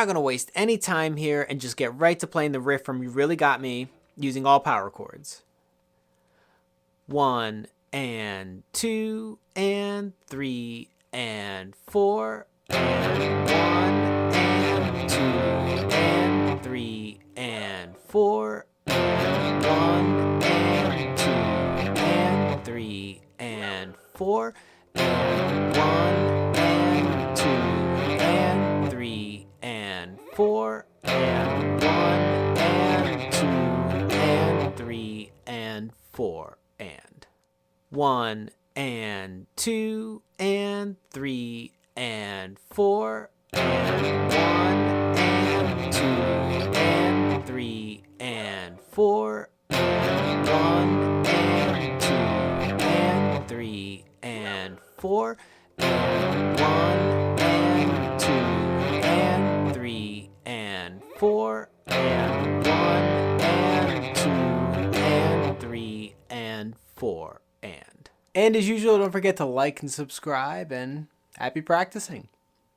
not going to waste any time here and just get right to playing the riff from You Really Got Me using all power chords. 1 and 2 and 3 and 4 and 1 and 2 and 3 and 4 and 1 and 2 and 3 and 4 and 1 and 2 and 3 and 4 and 1 and 2 and 3 and 4 and 1 and 2 and 3 and 4 and 1 and 2 and 3 and 4 and 1 and 2 and 3 and 4 and 1 and 2 and 3 and 4 and 1 and 2 and 3 and 4 and as usual, don't forget to like and subscribe, and happy practicing.